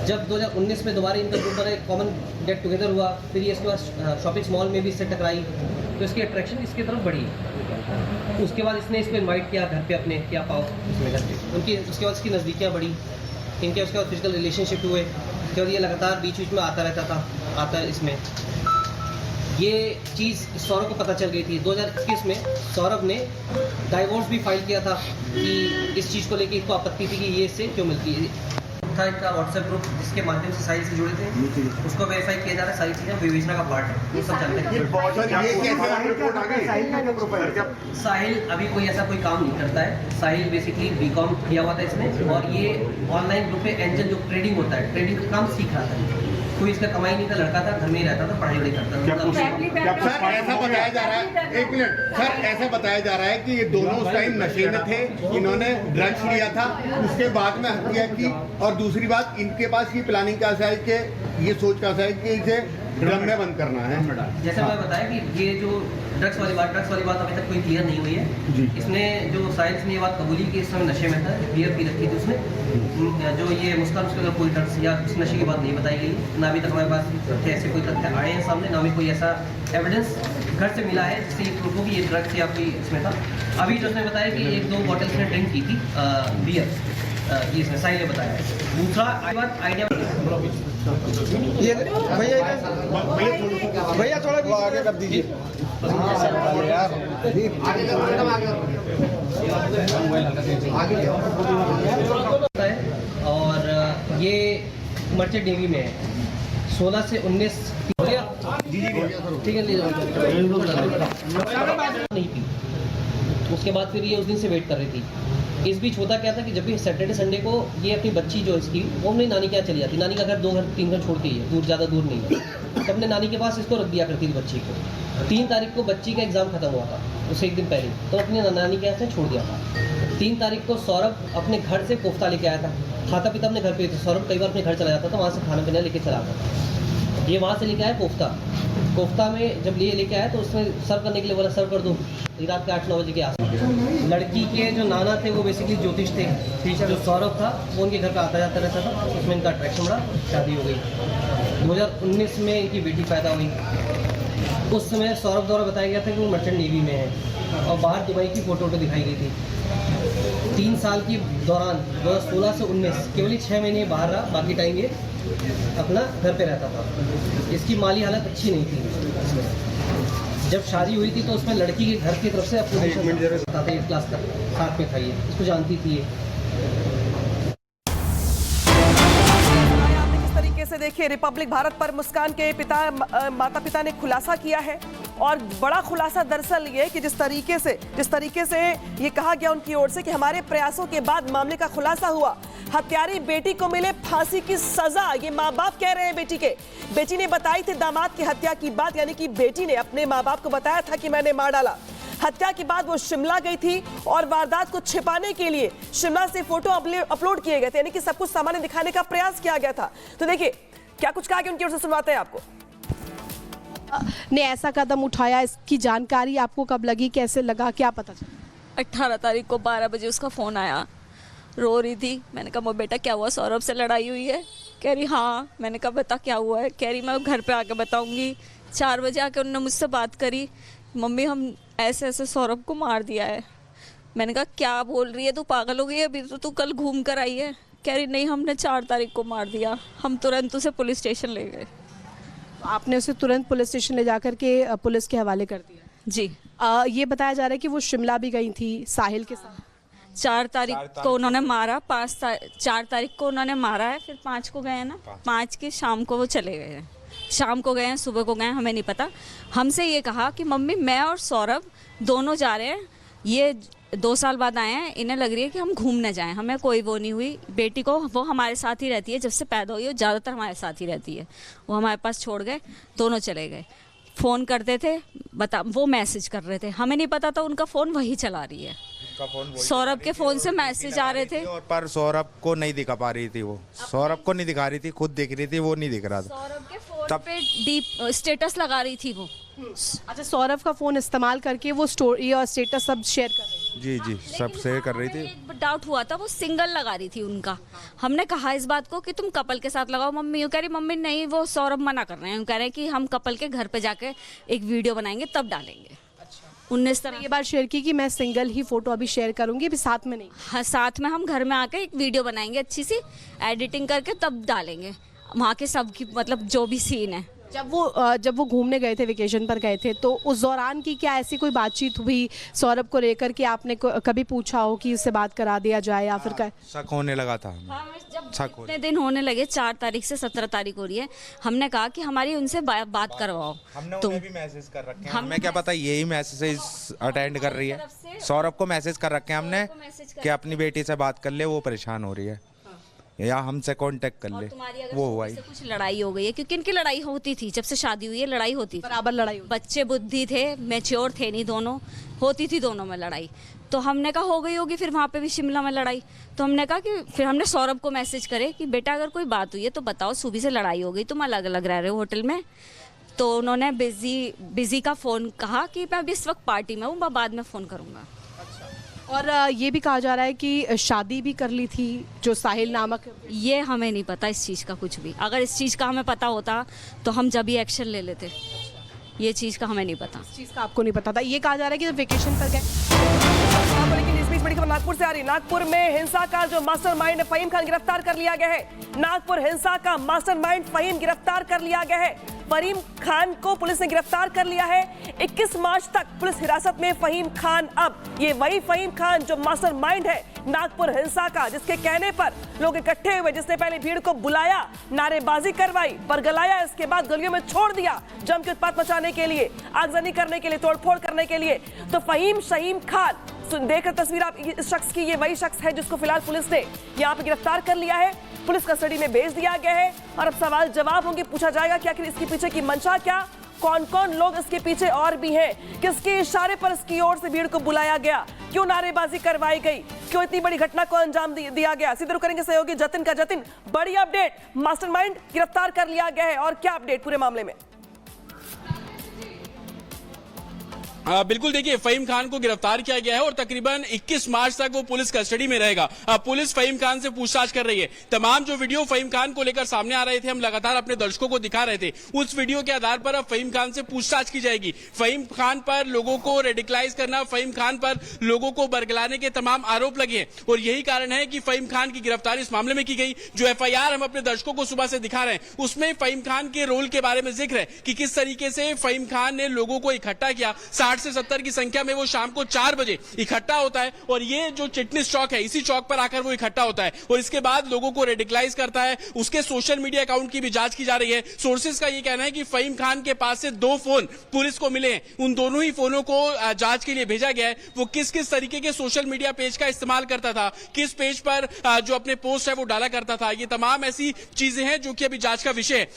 जब 2019 में दोबारा इनका ग्रुप बना, कॉमन गेट टुगेदर हुआ, फिर ये इसके बाद शॉपिंग मॉल में भी इससे टकराई, तो इसकी अट्रैक्शन इसकी तरफ बढ़ी। उसके बाद इसने इसको इनवाइट किया घर पे अपने, क्या पाओ इसमें घर पे, उनकी उसके बाद इसकी नज़दीकियाँ बढ़ी, इनके उसके बाद फिजिकल रिलेशनशिप हुए, उसके बाद ये लगातार बीच बीच में आता रहता था, आता है इसमें। ये चीज़ सौरभ को पता चल गई थी। 2021 में सौरभ ने डाइवोर्स भी फाइल किया था कि इस चीज़ को लेके इसको आपत्ति थी कि ये इससे क्यों मिलती है। था इनका व्हाट्सएप ग्रुप जिसके माध्यम से साहिल से जुड़े थे, उसको वेरीफाई किया जा रहा है। सारी चीज़ें विवेचना का पार्ट है, ये सब जानते हैं। साहिल अभी कोई ऐसा कोई काम नहीं करता है। साहिल बेसिकली बीकॉम किया हुआ था इसने, और ये ऑनलाइन ग्रुप पे एंजल जो ट्रेडिंग होता है, ट्रेडिंग का काम सीख रहा था। कोई इसका कमाई नहीं था, लड़का था, घर में ही रहता था, पढ़ाई वढ़ाई करता था। सर ऐसा बताया जा रहा है, एक मिनट सर, ऐसा बताया जा रहा है कि ये दोनों उस टाइम नशे में थे, इन्होंने ड्रग्स लिया था, उसके बाद में हत्या की। और दूसरी बात, इनके पास ये प्लानिंग का है कि ये सोच का है कि इसे ड्रम में बंद करना है। जैसे मैं बताया कि ये जो ड्रग्स वाली बात अभी तक कोई क्लियर नहीं हुई है। इसने जो साइंस ने ये बात कबूली की इस समय नशे में था, बियर पी रखी थी उसने। जो ये मुस्कान उसके कोई ड्रग्स या इस नशे की बात नहीं बताई गई, ना अभी तक हमारे पास तथ्य ऐसे कोई तथ्य आए हैं सामने, ना भी कोई ऐसा एविडेंस घर से मिला है जिससे ये प्रूफ हो कि ये ड्रग्स या कोई इसमें था। अभी जो उसने बताया कि 1-2 बॉटल उसने ड्रिंक की थी बियर, ये इसने साहिल ने बताया है। दूसरा आइडिया भैया थोड़ा आगे कर दीजिए यार। और ये मर्चेंट नेवी में है। 16 से 19 ठीक है, नहीं पी। उसके बाद फिर ये उस दिन से वेट कर रही थी। इस बीच होता क्या था कि जब भी सैटरडे संडे को ये अपनी बच्ची जो इसकी, वो अपनी नानी के यहाँ चली जाती। नानी का घर 2-3 घर छोड़ के ही है, दूर, ज़्यादा दूर नहीं है। तो अपने नानी के पास इसको रख दिया करती थी बच्ची को। 3 तारीख को बच्ची का एग्ज़ाम खत्म हुआ था, उससे एक दिन पहले, तो अपनी नानी के यहाँ से छोड़ दिया था। 3 तारीख को सौरभ अपने घर से कोफ्ता लेके आया था। खाता पीता अपने घर पे थे। सौरभ कई बार अपने घर चला जाता था, वहाँ से खाना पीना लेके चला आता था। ये वहाँ से लेके आया कोफ्ता में जब लेके आया तो उसमें सर्व करने के लिए बोला सर्व कर दो। रात के 8-9 बजे के आसपास लड़की के जो नाना थे वो बेसिकली ज्योतिष थे, जो सौरभ था वो उनके घर पर आता जाता रहता था। उसमें इनका अट्रैक्शन बढ़ा, शादी हो गई। 2019 में इनकी बेटी पैदा हुई। उस समय सौरभ द्वारा बताया गया था कि वो मर्चेंट नेवी में है और बाहर दुबई की फ़ोटो दिखाई गई थी। 3 साल के दौरान 2016 से 19 केवल ही 6 महीने बाहर रहा, बाकी टाइम ये अपना घर पे रहता था। इसकी माली हालत अच्छी नहीं थी। जब शादी हुई थी तो उसमें लड़की के घर की तरफ से अपने क्लास तक साथ में था, ये इसको जानती थी। किस तरीके से देखिए रिपब्लिक भारत पर मुस्कान के माता पिता ने खुलासा किया है, और बड़ा खुलासा दरअसल ये कि जिस तरीके से ये कहा गया उनकी ओर से कि हमारे प्रयासों के बाद मामले का खुलासा हुआ, हत्यारी बेटी को मिले फांसी की सजा। ये माँ बाप कह रहे हैं बेटी ने बताई थी दामाद की हत्या की बात, यानी कि बेटी ने अपने माँ बाप को बताया था कि मैंने मार डाला। हत्या के बाद वो शिमला गई थी और वारदात को छिपाने के लिए शिमला से फोटो अपलोड किए गए थे, यानी कि सब कुछ सामान्य दिखाने का प्रयास किया गया था। तो देखिए क्या कुछ कहा कि उनकी ओर से सुनवाते हैं आपको। ने ऐसा कदम उठाया, इसकी जानकारी आपको कब लगी, कैसे लगा, क्या पता चला? 18 तारीख को 12 बजे उसका फ़ोन आया, रो रही थी। मैंने कहा बेटा क्या हुआ, सौरभ से लड़ाई हुई है? कह रही हाँ। मैंने कहा बता क्या हुआ है? कह रही मैं घर पे आके बताऊंगी। 4 बजे आके उन्होंने मुझसे बात करी, मम्मी हम ऐसे ऐसे सौरभ को मार दिया है। मैंने कहा क्या बोल रही है, तू पागल हो गई है? अभी तो तू कल घूम कर आई है। कह रही नहीं, हमने 4 तारीख को मार दिया। हम तुरंत उसे पुलिस स्टेशन ले गए। आपने उसे तुरंत पुलिस स्टेशन ले जाकर के पुलिस के हवाले कर दिया? जी। ये बताया जा रहा है कि वो शिमला भी गई थी साहिल के साथ। 4 तारीख को उन्होंने मारा, 4 तारीख को उन्होंने मारा है, फिर 5 को गए हैं ना, 5 की शाम को वो चले गए हैं। शाम को गए हैं, सुबह को गए हैं, हमें नहीं पता। हमसे ये कहा कि मम्मी मैं और सौरभ दोनों जा रहे हैं, ये 2 साल बाद आए हैं, इन्हें लग रही है कि हम घूमने जाएं। हमें कोई वो नहीं हुई। बेटी को वो हमारे साथ ही रहती है, जब से पैदा हुई वो ज़्यादातर हमारे साथ ही रहती है। वो हमारे पास छोड़ गए, दोनों चले गए। फ़ोन करते थे, वो मैसेज कर रहे थे, हमें नहीं पता था उनका फ़ोन वही चला रही है। सौरभ के फ़ोन से मैसेज आ रहे थे, और पर सौरभ को नहीं दिखा पा रही थी। वो सौरभ को नहीं दिखा रही थी, खुद दिख रही थी, वो नहीं दिख रहा था। सौरभ के फ़ोन पे डीप स्टेटस लगा रही थी वो। अच्छा, सौरभ का फ़ोन इस्तेमाल करके वो स्टोरी और स्टेटस सब शेयर कर रही थी? जी सब शेयर कर रही थी। डाउट हुआ था वो सिंगल लगा रही थी उनका। हमने कहा इस बात को कि तुम कपल के साथ लगाओ। मम्मी यूँ कह रही, मम्मी नहीं वो सौरभ मना कर रहे हैं, यूँ कह रहे हैं कि हम कपल के घर पे जाके एक वीडियो बनाएंगे तब डालेंगे। 19 तरह ये बात शेयर की कि मैं सिंगल ही फोटो अभी शेयर करूंगी, अभी साथ में नहीं। हाँ, साथ में हम घर में आके एक वीडियो बनाएंगे अच्छी सी एडिटिंग करके तब डालेंगे वहाँ के सबकी मतलब जो भी सीन है। जब वो घूमने गए थे, वेकेशन पर गए थे, तो उस दौरान की क्या ऐसी कोई बातचीत हुई सौरभ को लेकर कि आपने कभी पूछा हो कि उससे बात करा दिया जाए या फिर क्या? शक होने लगा था। हाँ, जब इतने दिन होने लगे, 4 तारीख से 17 तारीख हो रही है, हमने कहा कि हमारी उनसे बात करवाओ। हमने उन्हें भी मैसेज कर रखे हैं, हमें क्या पता यही मैसेज अटेंड कर रही है। सौरभ को मैसेज कर रखे हैं हमने कि अपनी बेटी से बात कर ले, वो परेशान हो रही है या हमसे कांटेक्ट कर ले। वो हुआ ही कुछ लड़ाई हो गई है क्योंकि इनकी लड़ाई होती थी, जब से शादी हुई है लड़ाई होती थी, बराबर लड़ाई हुई। बच्चे बुद्धि थे, मैच्योर थे नहीं दोनों, होती थी दोनों में लड़ाई। तो हमने कहा हो गई होगी, फिर वहाँ पे भी शिमला में लड़ाई। तो हमने कहा कि फिर हमने सौरभ को मैसेज करे कि बेटा अगर कोई बात हुई है तो बताओ, सुबह से लड़ाई हो गई, तुम अलग अलग रह रहे हो होटल में। तो उन्होंने बिजी का फ़ोन कहा कि मैं अभी इस वक्त पार्टी में हूँ, मैं बाद में फ़ोन करूँगा। और ये भी कहा जा रहा है कि शादी भी कर ली थी जो साहिल नामक। ये हमें नहीं पता इस चीज़ का कुछ भी। अगर इस चीज़ का हमें पता होता तो हम जब ही एक्शन ले लेते। ये चीज़ का हमें नहीं पता। इस चीज़ का आपको नहीं पता था। ये कहा जा रहा है कि जब वेकेशन पर गए। लेकिन इस बीच बड़ी खबर नागपुर से आ रही। नागपुर में हिंसा का जो मास्टरमाइंड फहीम खान गिरफ्तार कर लिया गया है। नागपुर हिंसा का मास्टरमाइंड फहीम गिरफ्तार कर लिया गया है। फहीम खान को पुलिस ने गिरफ्तार कर लिया है। 21 मार्च तक पुलिस हिरासत में फहीम खान। अब ये वही फहीम खान जो मास्टरमाइंड है नागपुर हिंसा का, जिसके कहने पर लोग इकट्ठे हुए, जिसने पहले भीड़ को बुलाया, नारेबाजी करवाई, बरगलाया, इसके बाद गलियों में छोड़ दिया जम के उत्पात मचाने के लिए, आगजनी करने के लिए, तोड़फोड़ करने के लिए। तो फहीम खान देखकर तस्वीर आप इस शख्स की, ये वही शख्स है जिसको फिलहाल पुलिस ने यहाँ पे गिरफ्तार कर लिया है, पुलिस कस्टडी में भेज दिया गया है। और अब सवाल जवाब होंगे, पूछा जाएगा कि आखिर इसके पीछे की मंशा क्या, कौन कौन लोग इसके पीछे और भी हैं, किसके इशारे पर इसकी ओर से भीड़ को बुलाया गया, क्यों नारेबाजी करवाई गई, क्यों इतनी बड़ी घटना को अंजाम दिया गया। सीधे रुख करेंगे सहयोगी जतिन का। जतिन, बड़ी अपडेट, मास्टरमाइंड गिरफ्तार कर लिया गया है और क्या अपडेट पूरे मामले में? बिल्कुल, देखिए फहीम खान को गिरफ्तार किया गया है और तकरीबन 21 मार्च तक वो पुलिस कस्टडी में रहेगा। पुलिस फहीम खान से पूछताछ कर रही है। तमाम जो वीडियो फहीम खान को लेकर सामने आ रहे थे, हम लगातार अपने दर्शकों को दिखा रहे थे, उस वीडियो के आधार पर अब फहीम खान से पूछताछ की जाएगी। फहीम खान पर लोगों को रेडिकलाइज करना, फहीम खान पर लोगों को बरगलाने के तमाम आरोप लगे हैं और यही कारण है कि फहीम खान की गिरफ्तारी इस मामले में की गई। जो FIR हम अपने दर्शकों को सुबह से दिखा रहे हैं, उसमें फहीम खान के रोल के बारे में जिक्र है कि किस तरीके से फहीम खान ने लोगों को इकट्ठा किया। 60 से 70 की संख्या में वो शाम को 4 बजे इकट्ठा होता है और ये जो चिटनिस चौक है, इसी चौक पर आकर वो इकट्ठा होता है और इसके बाद लोगों को रेडिकलाइज करता है। उसके सोशल मीडिया अकाउंट की भी जांच की जा रही है। सोर्सेज का ये कहना है कि फहीम खान के पास से 2 फोन पुलिस को मिले हैं, उन दोनों ही फोनों को जांच के लिए भेजा गया है। वो किस किस तरीके के सोशल मीडिया पेज का इस्तेमाल करता था, किस पेज पर जो अपने पोस्ट है वो डाला करता था, ये तमाम ऐसी चीजें हैं जो कि अभी जांच का विषय है।